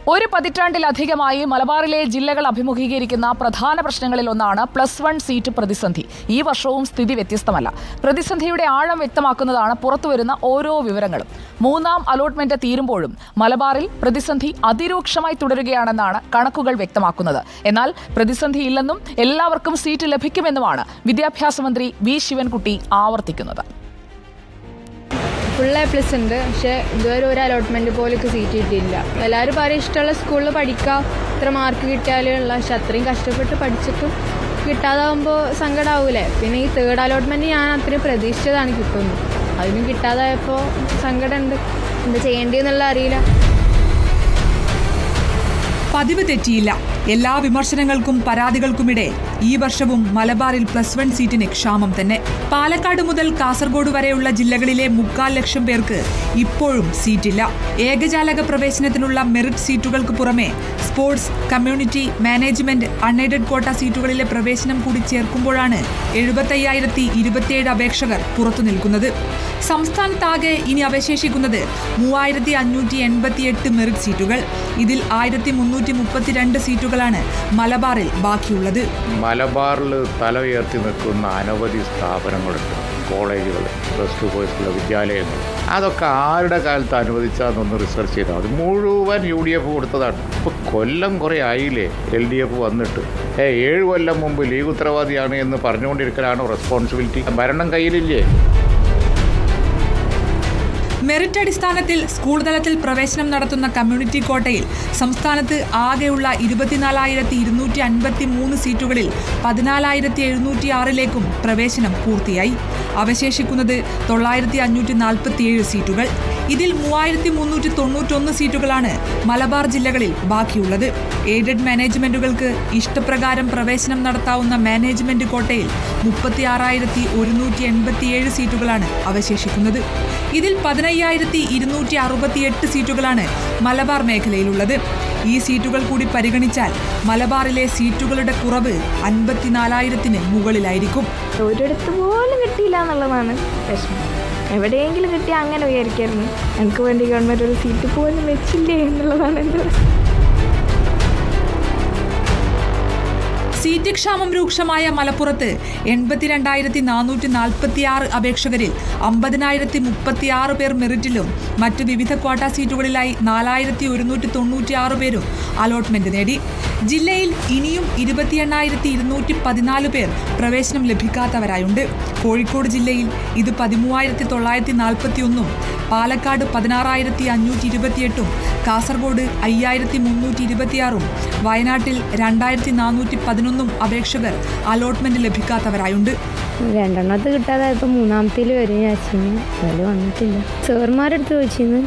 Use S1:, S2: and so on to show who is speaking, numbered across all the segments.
S1: ഒരു പതിറ്റാണ്ടിലധികമായി മലബാറിലെ ജില്ലകൾ അഭിമുഖീകരിക്കുന്ന പ്രധാന പ്രശ്നങ്ങളിലൊന്നാണ് +1 സീറ്റ് പ്രതിസന്ധി. ഈ വർഷവും സ്ഥിതി വ്യത്യസ്തമല്ല. പ്രതിസന്ധിയുടെ ആഴം വ്യക്തമാക്കുന്നതാണ് പുറത്തുവരുന്ന ഓരോ വിവരങ്ങളും. 3ാം അലോട്ട്മെന്റ് തീരുമ്പോഴും മലബാറിൽ പ്രതിസന്ധി അതിരൂക്ഷമായി തുടരുകയാണെന്നാണ് കണക്കുകൾ വ്യക്തമാക്കുന്നത്. എന്നാൽ പ്രതിസന്ധിയില്ലെന്നും എല്ലാവർക്കും സീറ്റ് ലഭിക്കുമെന്നുമാണ് വിദ്യാഭ്യാസ മന്ത്രി വി ശിവൻകുട്ടി ആവർത്തിക്കുന്നത്.
S2: ഫുൾ A+ ഉണ്ട്, പക്ഷേ ഇതുവരെ ഒരു അലോട്ട്മെൻറ്റ് പോലും സീറ്റ് കിട്ടിയില്ല. എല്ലാവരും പറയും ഇഷ്ടമുള്ള സ്കൂളിൽ പഠിക്കാം, ഇത്ര മാർക്ക് കിട്ടിയാലുള്ള, പക്ഷെ അത്രയും കഷ്ടപ്പെട്ട് പഠിച്ചിട്ടും കിട്ടാതാവുമ്പോൾ സങ്കടമാവൂലേ. പിന്നെ ഈ 3rd അലോട്ട്മെൻറ്റ് ഞാൻ അത്രയും പ്രതീക്ഷിച്ചതാണ് കിട്ടുന്നു, അതിനും കിട്ടാതായപ്പോൾ സങ്കടമുണ്ട്. എന്താ ചെയ്യേണ്ടതെന്നുള്ള അറിയില്ല.
S3: പതിവ് തെറ്റിയില്ല. എല്ലാ വിമർശനങ്ങൾക്കും പരാതികൾക്കുമിടെ ഈ വർഷവും മലബാറിൽ +1 സീറ്റിന് ക്ഷാമം തന്നെ. പാലക്കാട് മുതൽ കാസർഗോഡ് വരെയുള്ള ജില്ലകളിലെ 3/4 ലക്ഷം പേർക്ക് ഇപ്പോഴും സീറ്റില്ല. ഏകജാലക പ്രവേശനത്തിനുള്ള മെറിറ്റ് സീറ്റുകൾക്ക് പുറമെ സ്പോർട്സ്, കമ്മ്യൂണിറ്റി, മാനേജ്മെന്റ്, അൺഎയ്ഡഡ് കോട്ട സീറ്റുകളിലെ പ്രവേശനം കൂടി ചേർക്കുമ്പോഴാണ് 75,027 അപേക്ഷകർ പുറത്തു നിൽക്കുന്നത്. സംസ്ഥാനത്താകെ ഇനി അവശേഷിക്കുന്നത് 3,588 മെറിറ്റ് സീറ്റുകൾ. ഇതിൽ 1,332 സീറ്റുകളാണ് മലബാറിൽ ബാക്കിയുള്ളത്.
S4: മലബാറിൽ തല ഉയർത്തി നിൽക്കുന്ന അനവധി സ്ഥാപനങ്ങളുണ്ട്, കോളേജുകൾ, +2 കോഴ്സുള്ള വിദ്യാലയങ്ങൾ. അതൊക്കെ ആരുടെ കാലത്ത് അനുവദിച്ചാന്നൊന്ന് റിസർച്ച് ചെയ്താൽ അത് മുഴുവൻ UDF കൊടുത്തതാണ്. ഇപ്പോൾ കൊല്ലം കുറേ ആയില്ലേ LDF വന്നിട്ട്. 7 കൊല്ലം മുമ്പ് ലീഗ് ഉത്തരവാദിയാണ് എന്ന് പറഞ്ഞുകൊണ്ടിരിക്കലാണോ റെസ്പോൺസിബിലിറ്റി? ഭരണം കയ്യിലില്ലേ?
S3: മെറിറ്റ് അടിസ്ഥാനത്തിൽ സ്കൂൾ തലത്തിൽ പ്രവേശനം നടത്തുന്ന കമ്മ്യൂണിറ്റി കോട്ടയിൽ സംസ്ഥാനത്ത് ആകെയുള്ള 24,253 സീറ്റുകളിൽ 14,706ലേക്കും പ്രവേശനം പൂർത്തിയായി. അവശേഷിക്കുന്നത് 9,547 സീറ്റുകൾ. ഇതിൽ 3,391 സീറ്റുകളാണ് മലബാർ ജില്ലകളിൽ ബാക്കിയുള്ളത്. എയ്ഡഡ് മാനേജ്മെന്റുകൾക്ക് ഇഷ്ടപ്രകാരം പ്രവേശനം നടത്താവുന്ന മാനേജ്മെന്റ് കോട്ടയിൽ 36,187 സീറ്റുകളാണ് അവശേഷിക്കുന്നത്. ഇതിൽ 15,268 സീറ്റുകളാണ് മലബാർ മേഖലയിലുള്ളത്. ഈ സീറ്റുകൾ കൂടി പരിഗണിച്ചാൽ മലബാറിലെ സീറ്റുകളുടെ കുറവ് 54,000-ന് മുകളിലായിരിക്കും.
S2: ഒരിടത്ത് പോലും കിട്ടിയില്ല എന്നുള്ളതാണ് പ്രശ്നം. എവിടെയെങ്കിലും കിട്ടിയാൽ അങ്ങനെ വിചാരിക്കായിരുന്നു, എനിക്ക് വേണ്ടി ഗവൺമെൻറ് ഒരു സീറ്റ് പോലും വെച്ചില്ലേ എന്നുള്ളതാണ് എൻ്റെ പ്രശ്നം.
S3: സീറ്റ് ക്ഷാമം രൂക്ഷമായ മലപ്പുറത്ത് 82,446 അപേക്ഷകരിൽ 50,036 പേർ മെറിറ്റിലും മറ്റ് വിവിധ ക്വാട്ട സീറ്റുകളിലായി 4,196 പേരും അലോട്ട്മെന്റ് നേടി. ജില്ലയിൽ ഇനിയും 28,214 പേർ പ്രവേശനം ലഭിക്കാത്തവരായുണ്ട്. കോഴിക്കോട് ജില്ലയിൽ ഇത് 13,941, പാലക്കാട് 16,528, കാസർഗോഡ് 5,326, വയനാട്ടിൽ 2,411 അപേക്ഷകർ അലോട്ട്മെന്റ് ലഭിക്കാത്തവരായുണ്ട്.
S2: 2 കിട്ടാതായപ്പോൾ 3ാമത്തേൽ വരും വിചാരിച്ചിരുന്നു, അതിൽ വന്നിട്ടില്ല. സാർമാരെടുത്ത് ചോദിച്ചിരുന്നു,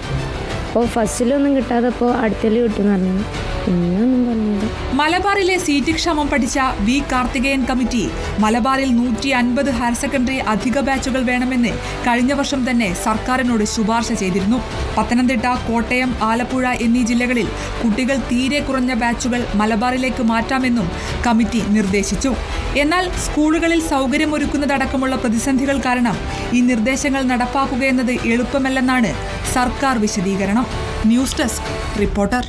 S2: അപ്പോൾ ഫസ്റ്റിലൊന്നും കിട്ടാതപ്പോൾ അടുത്തേൽ കിട്ടുമെന്ന് പറഞ്ഞു. പിന്നൊന്നും പറഞ്ഞില്ല.
S3: മലബാറിലെ സീറ്റ് ക്ഷാമം പഠിച്ച വി കാർത്തികേയൻ കമ്മിറ്റി മലബാറിൽ 150 ഹയർ സെക്കൻഡറി അധിക ബാച്ചുകൾ വേണമെന്ന് കഴിഞ്ഞ വർഷം തന്നെ സർക്കാരിനോട് ശുപാർശ ചെയ്തിരുന്നു. പത്തനംതിട്ട, കോട്ടയം, ആലപ്പുഴ എന്നീ ജില്ലകളിൽ കുട്ടികൾ തീരെ കുറഞ്ഞ ബാച്ചുകൾ മലബാറിലേക്ക് മാറ്റാമെന്നും കമ്മിറ്റി നിർദ്ദേശിച്ചു. എന്നാൽ സ്കൂളുകളിൽ സൗകര്യമൊരുക്കുന്നതടക്കമുള്ള പ്രതിസന്ധികൾ കാരണം ഈ നിർദ്ദേശങ്ങൾ നടപ്പാക്കുകയെന്നത് എളുപ്പമല്ലെന്നാണ് സർക്കാർ വിശദീകരണം. News desk reporter.